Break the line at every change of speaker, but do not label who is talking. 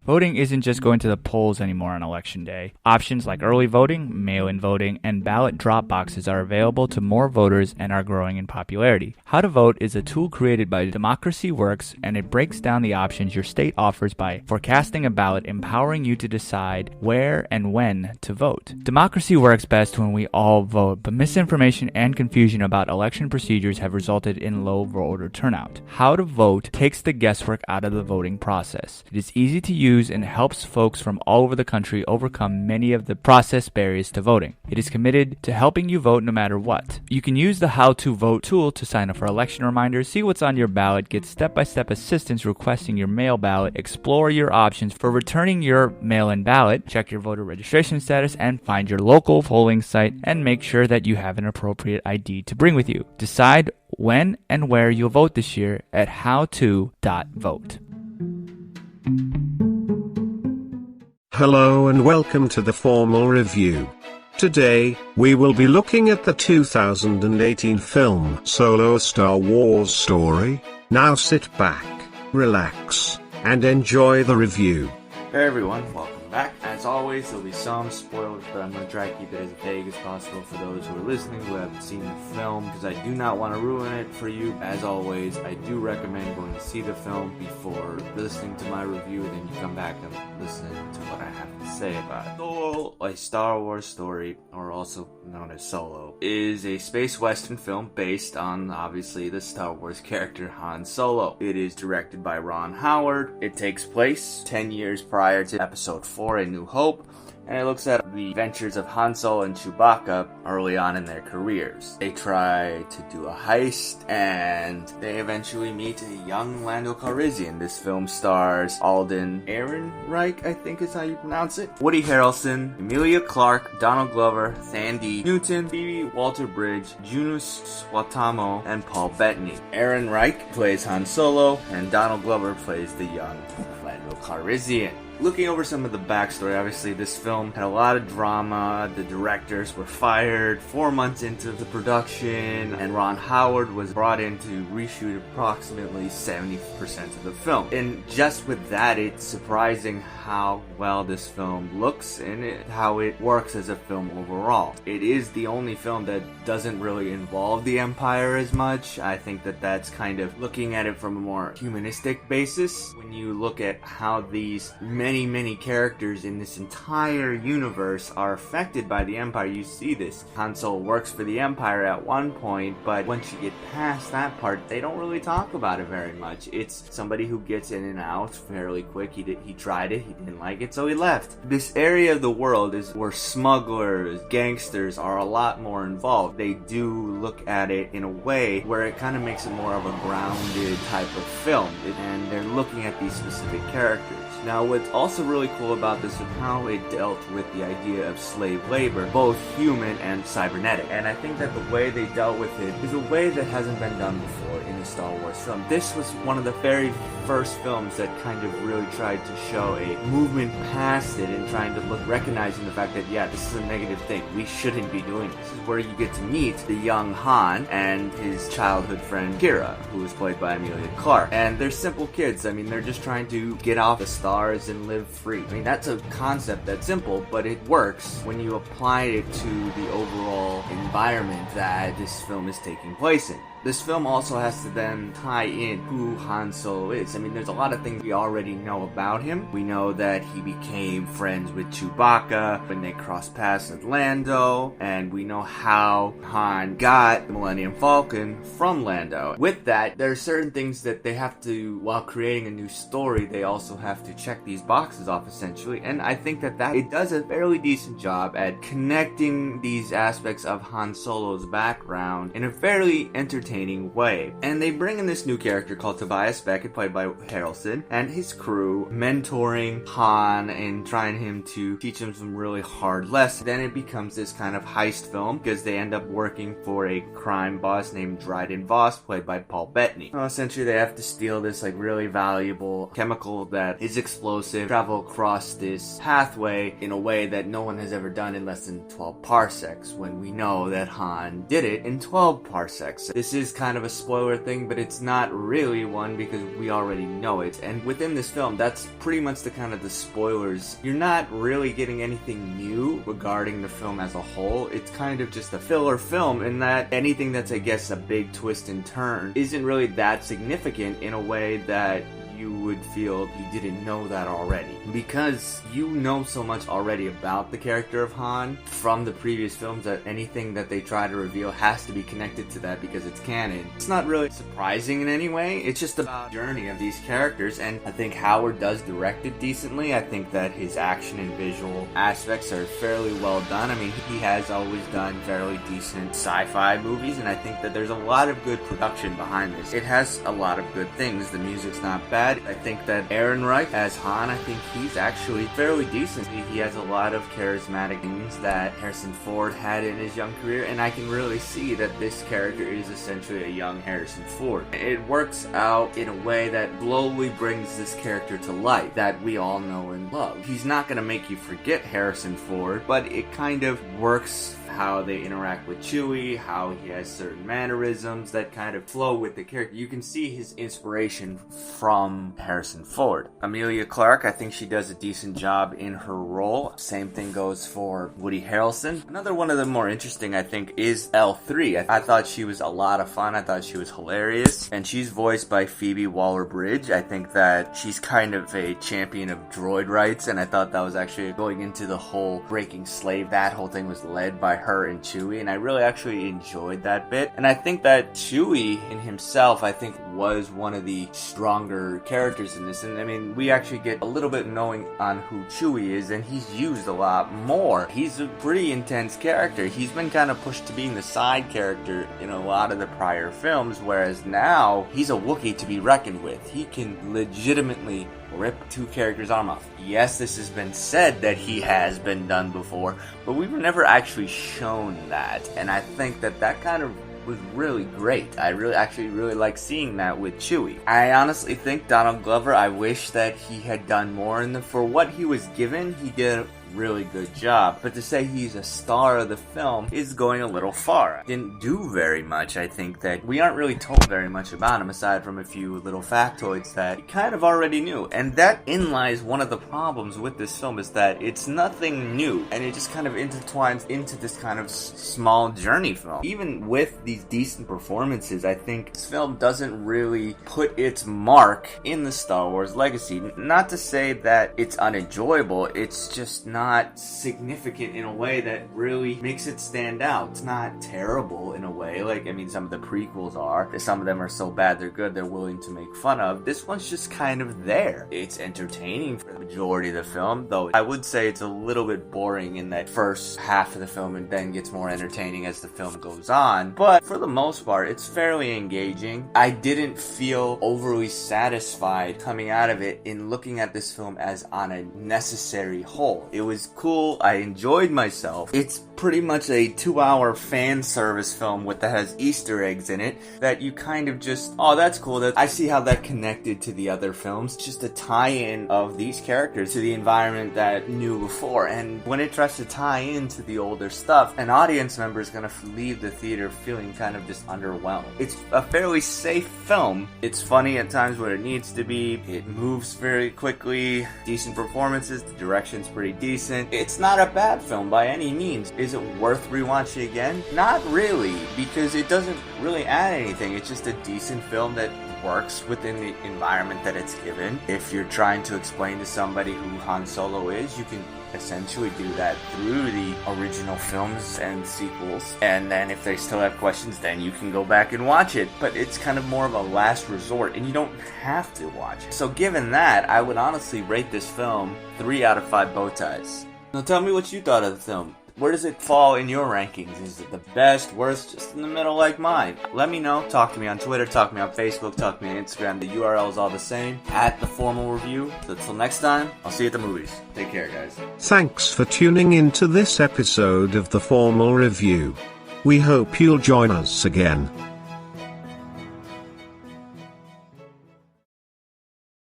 Voting isn't just going to the polls anymore on election day. Options like early voting, mail-in voting, and ballot drop boxes are available to more voters and are growing in popularity. How to Vote is a tool created by Democracy Works, and it breaks down the options your state offers by forecasting a ballot, empowering you to decide where and when to vote. Democracy works best when we all vote, but misinformation and confusion about election procedures have resulted in low voter turnout. How to Vote takes the guesswork out of the voting process. It is easy to use and helps folks from all over the country overcome many of the process barriers to voting. It is committed to helping you vote no matter what. You can use the How to Vote tool to sign up for election reminders, see what's on your ballot, get step-by-step assistance requesting your mail ballot, explore your options for returning your mail-in ballot, check your voter registration status, and find your local polling site, and make sure that you have an appropriate ID to bring with you. Decide when and where you'll vote this year at howto.vote.
Hello and welcome to the formal review. Today, we will be looking at the 2018 film Solo: A Star Wars Story. Now sit back, relax, and enjoy the review.
Hey everyone, welcome back. As always, there'll be some spoilers, but I'm going to try to keep it as vague as possible for those who are listening who haven't seen the film, because I do not want to ruin it for you. As always, I do recommend going to see the film before listening to my review, then you come back and listen to what I have to say about it. Solo: A Star Wars Story, or also known as Solo, is a space western film based on, obviously, the Star Wars character Han Solo. It is directed by Ron Howard. It takes place 10 years prior to Episode 4, A New Hope, and it looks at the adventures of Han Solo and Chewbacca early on in their careers. They try to do a heist, and they eventually meet a young Lando Calrissian. This film stars Alden Ehrenreich, I think is how you pronounce it, Woody Harrelson, Emilia Clarke, Donald Glover, Thandie Newton, Phoebe Waller-Bridge, Joonas Suotamo, and Paul Bettany. Ehrenreich plays Han Solo, and Donald Glover plays the young Lando Calrissian. Looking over some of the backstory, obviously this film had a lot of drama. The directors were fired 4 months into the production, and Ron Howard was brought in to reshoot approximately 70% of the film. And just with that, it's surprising how well this film looks and how it works as a film overall. It is the only film that doesn't really involve the Empire as much. I think that that's kind of looking at it from a more humanistic basis. When you look at how these many characters in this entire universe are affected by the Empire, you see this. Han Solo works for the Empire at one point, but once you get past that part, they don't really talk about it very much. It's somebody who gets in and out fairly quick. He tried it, he didn't like it, so he left. This area of the world is where smugglers, gangsters are a lot more involved. They do look at it in a way where it kind of makes it more of a grounded type of film, and they're looking at these specific characters. Now, what's also really cool about this is how it dealt with the idea of slave labor, both human and cybernetic. And I think that the way they dealt with it is a way that hasn't been done before in a Star Wars film. This was one of the very first films that kind of really tried to show a movement past it and trying to recognizing the fact that, yeah, this is a negative thing. We shouldn't be doing this. This is where you get to meet the young Han and his childhood friend Kira, who is played by Emilia Clarke. And they're simple kids. I mean, they're just trying to get off the stars and live free. I mean, that's a concept that's simple, but it works when you apply it to the overall environment that this film is taking place in. This film also has to then tie in who Han Solo is. I mean, there's a lot of things we already know about him. We know that he became friends with Chewbacca when they crossed paths with Lando, and we know how Han got the Millennium Falcon from Lando. With that, there are certain things that they have to, while creating a new story, they also have to check these boxes off essentially, and I think that it does a fairly decent job at connecting these aspects of Han Solo's background in a fairly entertaining way. And they bring in this new character called Tobias Beckett, played by Harrelson, and his crew, mentoring Han and trying him to teach him some really hard lessons. Then it becomes this kind of heist film because they end up working for a crime boss named Dryden Voss, played by Paul Bettany. Essentially, they have to steal this really valuable chemical that is explosive, travel across this pathway in a way that no one has ever done in less than 12 parsecs, when we know that Han did it in 12 parsecs. This is is kind of a spoiler thing, but it's not really one because we already know it. And within this film, that's pretty much the kind of the spoilers. You're not really getting anything new regarding the film as a whole. It's kind of just a filler film in that anything that's, I guess, a big twist and turn isn't really that significant in a way that you would feel you didn't know that already. Because you know so much already about the character of Han from the previous films that anything that they try to reveal has to be connected to that because it's canon. It's not really surprising in any way. It's just about the journey of these characters, and I think Howard does direct it decently. I think that his action and visual aspects are fairly well done. I mean, he has always done fairly decent sci-fi movies, and I think that there's a lot of good production behind this. It has a lot of good things. The music's not bad. I think that Ehrenreich as Han, I think he's actually fairly decent. He has a lot of charismatic things that Harrison Ford had in his young career, and I can really see that this character is essentially a young Harrison Ford. It works out in a way that slowly brings this character to life that we all know and love. He's not going to make you forget Harrison Ford, but it kind of works how they interact with Chewie, how he has certain mannerisms that kind of flow with the character. You can see his inspiration from Harrison Ford. Emilia Clarke, I think she does a decent job in her role. Same thing goes for Woody Harrelson. Another one of the more interesting, I think, is L3. I thought she was a lot of fun. I thought she was hilarious. And she's voiced by Phoebe Waller-Bridge. I think that she's kind of a champion of droid rights, and I thought that was actually going into the whole breaking slave. That whole thing was led by her and Chewie, and I really actually enjoyed that bit. And I think that Chewie in himself, I think, was one of the stronger characters in this. And I mean, we actually get a little bit knowing on who Chewie is, and he's used a lot more. He's a pretty intense character. He's been kind of pushed to being the side character in a lot of the prior films, whereas now he's a Wookiee to be reckoned with. He can legitimately rip two characters' arm off. Yes, this has been said that he has been done before, but we were never actually shown that, and I think that that kind of was really great. I really like seeing that with Chewie. I honestly think Donald Glover, I wish that he had done more for what he was given, he did a really good job. But to say he's a star of the film is going a little far. Didn't do very much. I think that we aren't really told very much about him aside from a few little factoids that we kind of already knew. And that in lies one of the problems with this film is that it's nothing new and it just kind of intertwines into this kind of small journey film. Even with these decent performances, I think this film doesn't really put its mark in the Star Wars legacy. Not to say that it's unenjoyable, it's just not significant in a way that really makes it stand out. It's not terrible in a way. Like, I mean, some of the prequels are. Some of them are so bad they're good they're willing to make fun of. This one's just kind of there. It's entertaining for the majority of the film, though I would say it's a little bit boring in that first half of the film and then gets more entertaining as the film goes on. But for the most part, it's fairly engaging. I didn't feel overly satisfied coming out of it in looking at this film as on a necessary whole. It was cool. I enjoyed myself. It's pretty much a 2-hour fan service film that has Easter eggs in it that you kind of just, oh, that's cool. I see how that connected to the other films. Just a tie-in of these characters to the environment that knew before. And when it tries to tie into the older stuff, an audience member is going to leave the theater feeling kind of just underwhelmed. It's a fairly safe film. It's funny at times where it needs to be. It moves very quickly. Decent performances. The direction's pretty decent. It's not a bad film by any means. Is it worth rewatching again? Not really, because it doesn't really add anything. It's just a decent film that works within the environment that it's given. If you're trying to explain to somebody who Han Solo is, you can essentially do that through the original films and sequels. And then if they still have questions, then you can go back and watch it. But it's kind of more of a last resort, and you don't have to watch it. So given that, I would honestly rate this film 3 out of 5 bow ties. Now tell me what you thought of the film. Where does it fall in your rankings? Is it the best, worst, just in the middle like mine? Let me know. Talk to me on Twitter, talk to me on Facebook, talk to me on Instagram. The URL is all the same, at The Formal Review. So until next time, I'll see you at the movies. Take care, guys.
Thanks for tuning in to this episode of The Formal Review. We hope you'll join us again.